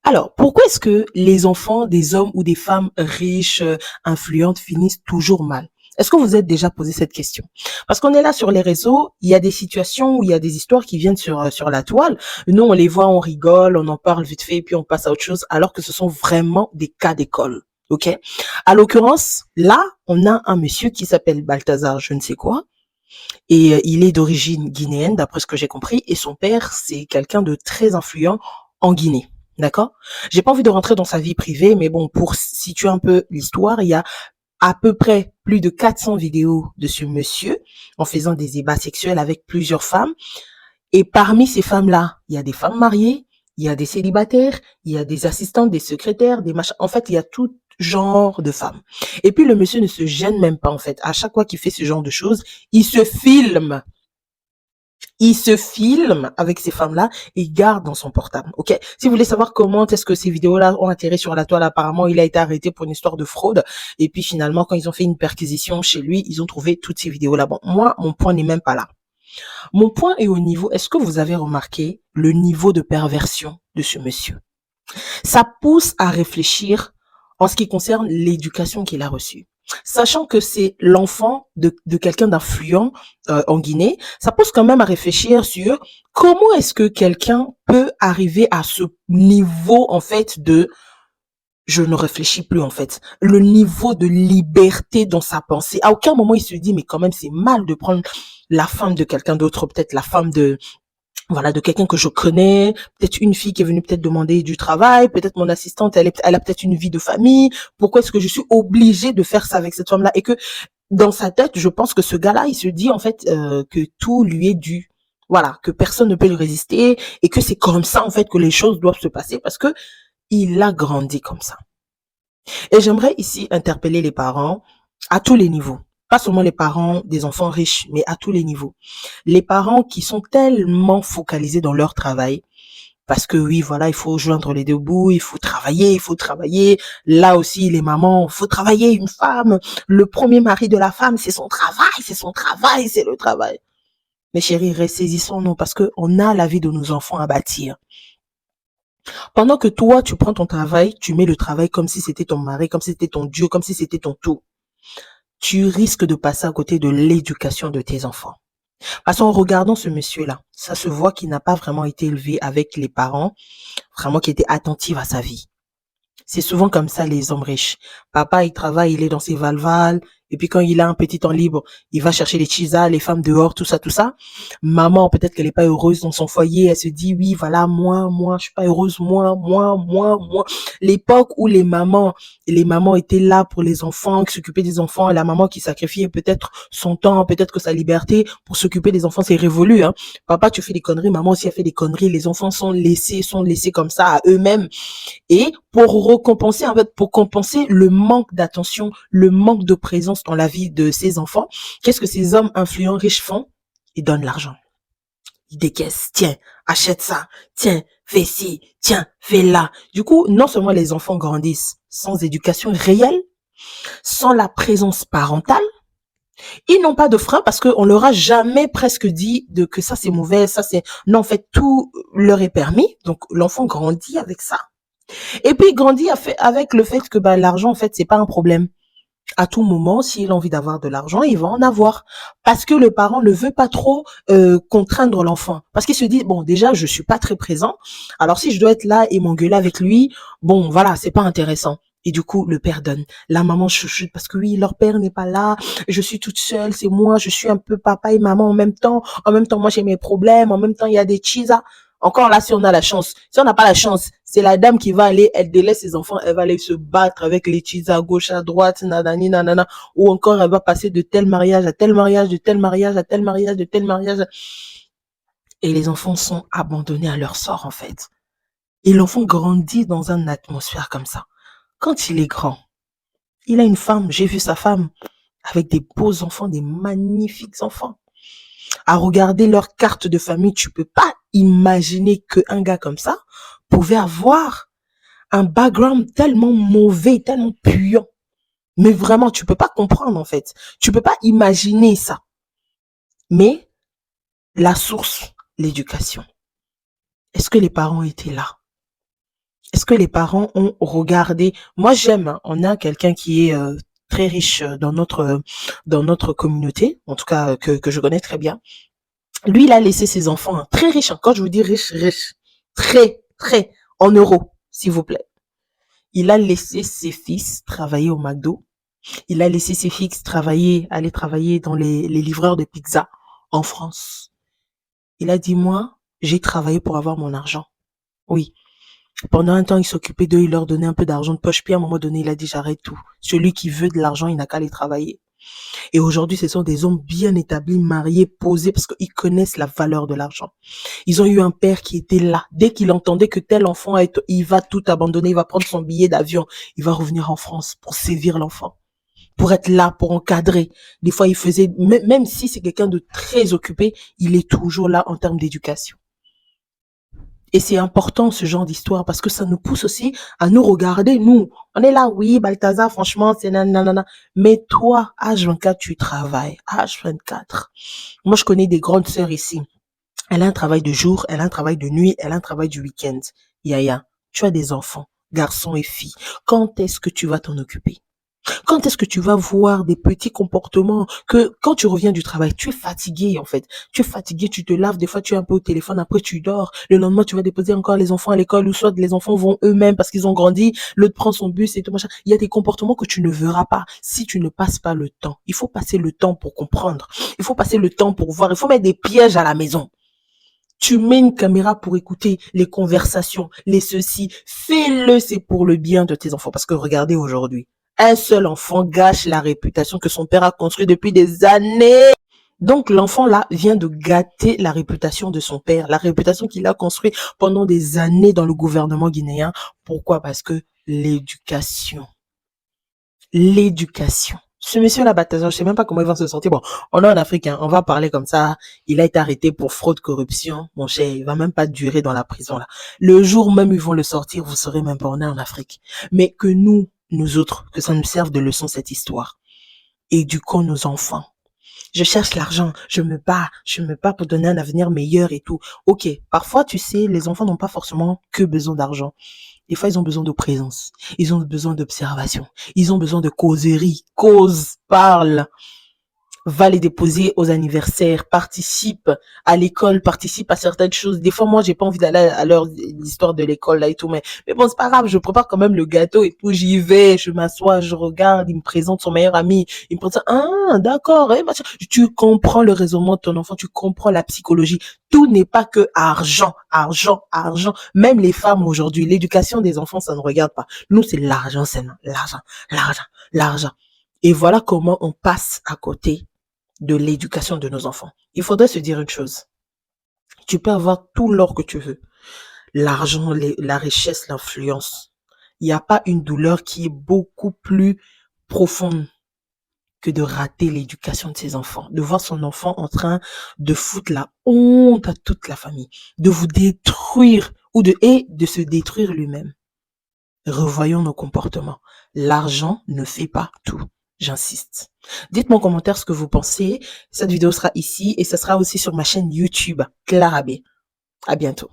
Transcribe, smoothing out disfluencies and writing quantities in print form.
Alors, pourquoi est-ce que les enfants des hommes ou des femmes riches, influentes finissent toujours mal? Est-ce que vous êtes déjà posé cette question? Parce qu'on est là sur les réseaux, il y a des situations où il y a des histoires qui viennent sur la toile. Nous, on les voit, on rigole, on en parle vite fait, et puis on passe à autre chose, alors que ce sont vraiment des cas d'école. OK? À l'occurrence, là, on a un monsieur qui s'appelle Balthazar, je ne sais quoi, et il est d'origine guinéenne, d'après ce que j'ai compris, et son père, c'est quelqu'un de très influent en Guinée. D'accord? J'ai pas envie de rentrer dans sa vie privée, mais bon, pour situer un peu l'histoire, il y a à peu près plus de 400 vidéos de ce monsieur en faisant des débats sexuels avec plusieurs femmes. Et parmi ces femmes-là, il y a des femmes mariées, il y a des célibataires, il y a des assistantes, des secrétaires, des machins. En fait, il y a tout genre de femmes. Et puis le monsieur ne se gêne même pas en fait. À chaque fois qu'il fait ce genre de choses, il se filme. Il se filme avec ces femmes-là et il garde dans son portable. Ok. Si vous voulez savoir comment est-ce que ces vidéos-là ont atterri sur la toile, apparemment, il a été arrêté pour une histoire de fraude. Et puis finalement, quand ils ont fait une perquisition chez lui, ils ont trouvé toutes ces vidéos-là. Bon, moi, mon point n'est même pas là. Mon point est au niveau, est-ce que vous avez remarqué le niveau de perversion de ce monsieur? Ça pousse à réfléchir en ce qui concerne l'éducation qu'il a reçue. Sachant que c'est l'enfant de quelqu'un d'influent en Guinée, ça pousse quand même à réfléchir sur comment est-ce que quelqu'un peut arriver à ce niveau en fait de je ne réfléchis plus en fait, le niveau de liberté dans sa pensée. À aucun moment il se dit mais quand même c'est mal de prendre la femme de quelqu'un d'autre, peut-être la femme de voilà, de quelqu'un que je connais, peut-être une fille qui est venue peut-être demander du travail, peut-être mon assistante, elle a peut-être une vie de famille. Pourquoi est-ce que je suis obligée de faire ça avec cette femme-là? Et que dans sa tête, je pense que ce gars-là, il se dit en fait que tout lui est dû. Voilà, que personne ne peut lui résister et que c'est comme ça en fait que les choses doivent se passer parce que il a grandi comme ça. Et j'aimerais ici interpeller les parents à tous les niveaux. Pas seulement les parents des enfants riches, mais à tous les niveaux. Les parents qui sont tellement focalisés dans leur travail, parce que oui, voilà, il faut joindre les deux bouts, il faut travailler, il faut travailler. Là aussi, les mamans, il faut travailler. Une femme, le premier mari de la femme, c'est son travail, c'est son travail, c'est le travail. Mes chéris, ressaisissons-nous parce que on a la vie de nos enfants à bâtir. Pendant que toi, tu prends ton travail, tu mets le travail comme si c'était ton mari, comme si c'était ton Dieu, comme si c'était ton tout. Tu risques de passer à côté de l'éducation de tes enfants. Parce qu'en regardant ce monsieur-là, ça se voit qu'il n'a pas vraiment été élevé avec les parents, vraiment qui étaient attentifs à sa vie. C'est souvent comme ça les hommes riches. Papa, il travaille, il est dans ses valvales. Et puis quand il a un petit temps libre, il va chercher les chisas, les femmes dehors, tout ça, tout ça. Maman, peut-être qu'elle n'est pas heureuse dans son foyer. Elle se dit, oui, voilà, moi, je suis pas heureuse, moi. L'époque où les mamans étaient là pour les enfants, qui s'occupaient des enfants, la maman qui sacrifiait peut-être son temps, peut-être que sa liberté pour s'occuper des enfants, c'est révolu, hein. Papa, tu fais des conneries, maman aussi a fait des conneries. Les enfants sont laissés comme ça à eux-mêmes. Et pour récompenser, en fait, pour compenser le manque d'attention, le manque de présence dans la vie de ces enfants, qu'est-ce que ces hommes influents riches font? Ils donnent l'argent. Ils décaissent. Tiens, achète ça. Tiens, fais ci. Tiens, fais là. Du coup, non seulement les enfants grandissent sans éducation réelle, sans la présence parentale, ils n'ont pas de frein parce qu'on leur a jamais presque dit de que ça c'est mauvais, ça c'est... Non, en fait, tout leur est permis. Donc, l'enfant grandit avec ça. Et puis il grandit avec le fait que bah, l'argent, en fait, c'est pas un problème. À tout moment, s'il a envie d'avoir de l'argent, il va en avoir. Parce que le parent ne veut pas trop contraindre l'enfant. Parce qu'il se dit, bon, déjà, je suis pas très présent. Alors si je dois être là et m'engueuler avec lui, bon, voilà, c'est pas intéressant. Et du coup, le père donne. La maman chuchote parce que oui, leur père n'est pas là. Je suis toute seule. C'est moi. Je suis un peu papa et maman en même temps. En même temps, moi, j'ai mes problèmes. En même temps, il y a des chisas. Encore là, si on a la chance. Si on n'a pas la chance, c'est la dame qui va aller, elle délaisse ses enfants, elle va aller se battre avec les chisas à gauche, à droite, nanani, nanana. Ou encore, elle va passer de tel mariage à tel mariage, de tel mariage à tel mariage, de tel mariage. Et les enfants sont abandonnés à leur sort, en fait. Et l'enfant grandit dans une atmosphère comme ça. Quand il est grand, il a une femme, j'ai vu sa femme, avec des beaux enfants, des magnifiques enfants. À regarder leur carte de famille, tu peux pas imaginer qu'un gars comme ça pouvait avoir un background tellement mauvais, tellement puant. Mais vraiment, tu peux pas comprendre en fait. Tu peux pas imaginer ça. Mais la source, l'éducation. Est-ce que les parents étaient là? Est-ce que les parents ont regardé? Moi, j'aime, hein, on a quelqu'un qui est très riche dans notre communauté, en tout cas que je connais très bien. Lui, il a laissé ses enfants hein, très riches. Hein. Quand je vous dis riche, riche, très, très, en euros, s'il vous plaît. Il a laissé ses fils travailler au McDo. Il a laissé ses fils aller travailler dans les livreurs de pizza en France. Il a dit, moi, j'ai travaillé pour avoir mon argent. Oui. Pendant un temps, il s'occupait d'eux, il leur donnait un peu d'argent de poche. Puis à un moment donné, il a dit, j'arrête tout. Celui qui veut de l'argent, il n'a qu'à aller travailler. Et aujourd'hui, ce sont des hommes bien établis, mariés, posés, parce qu'ils connaissent la valeur de l'argent. Ils ont eu un père qui était là. Dès qu'il entendait que tel enfant, il va tout abandonner, il va prendre son billet d'avion, il va revenir en France pour sévir l'enfant, pour être là, pour encadrer. Des fois, il faisait, même si c'est quelqu'un de très occupé, il est toujours là en termes d'éducation. Et c'est important ce genre d'histoire parce que ça nous pousse aussi à nous regarder. Nous, on est là, oui, Balthazar, franchement, c'est nanana. Mais toi, H24, tu travailles. H24. Moi, je connais des grandes sœurs ici. Elle a un travail de jour, elle a un travail de nuit, elle a un travail du week-end. Yaya, tu as des enfants, garçons et filles. Quand est-ce que tu vas t'en occuper? Quand est-ce que tu vas voir des petits comportements que quand tu reviens du travail, tu es fatigué en fait. Tu es fatigué, tu te laves, des fois tu es un peu au téléphone, après tu dors. Le lendemain, tu vas déposer encore les enfants à l'école ou soit les enfants vont eux-mêmes parce qu'ils ont grandi, l'autre prend son bus et tout machin. Il y a des comportements que tu ne verras pas si tu ne passes pas le temps. Il faut passer le temps pour comprendre. Il faut passer le temps pour voir. Il faut mettre des pièges à la maison. Tu mets une caméra pour écouter les conversations, les ceci. Fais-le, c'est pour le bien de tes enfants. Parce que regardez aujourd'hui, un seul enfant gâche la réputation que son père a construite depuis des années. Donc l'enfant là vient de gâter la réputation de son père, la réputation qu'il a construite pendant des années dans le gouvernement guinéen. Pourquoi? Parce que l'éducation. L'éducation. Ce monsieur-là, Balthazar, je sais même pas comment il va se sortir. Bon, on est en Afrique, hein, on va parler comme ça. Il a été arrêté pour fraude, corruption. Mon cher, il va même pas durer dans la prison, là. Le jour même où ils vont le sortir, vous saurez même pas, on est en Afrique. Mais que nous autres, que ça nous serve de leçon, cette histoire. Éduquons nos enfants. Je cherche l'argent, je me bats pour donner un avenir meilleur et tout. Ok, parfois, tu sais, les enfants n'ont pas forcément que besoin d'argent. Des fois, ils ont besoin de présence. Ils ont besoin d'observation. Ils ont besoin de causerie. Cause, parle. Va les déposer aux anniversaires, participe à l'école, participe à certaines choses. Des fois, moi, j'ai pas envie d'aller à l'histoire de l'école, là, et tout, mais bon, c'est pas grave, je prépare quand même le gâteau et tout, j'y vais, je m'assois, je regarde, il me présente son meilleur ami, il me présente, ah, d'accord, tu comprends le raisonnement de ton enfant, tu comprends la psychologie. Tout n'est pas que argent, argent, argent. Même les femmes aujourd'hui, l'éducation des enfants, ça ne regarde pas. Nous, c'est l'argent, c'est l'argent, l'argent, l'argent. Et voilà comment on passe à côté de l'éducation de nos enfants. Il faudrait se dire une chose. Tu peux avoir tout l'or que tu veux. L'argent, la richesse, l'influence. Il n'y a pas une douleur qui est beaucoup plus profonde que de rater l'éducation de ses enfants, de voir son enfant en train de foutre la honte à toute la famille, de vous détruire et de se détruire lui-même. Revoyons nos comportements. L'argent ne fait pas tout. J'insiste. Dites-moi en commentaire ce que vous pensez. Cette vidéo sera ici et ce sera aussi sur ma chaîne YouTube, Clara B. À bientôt.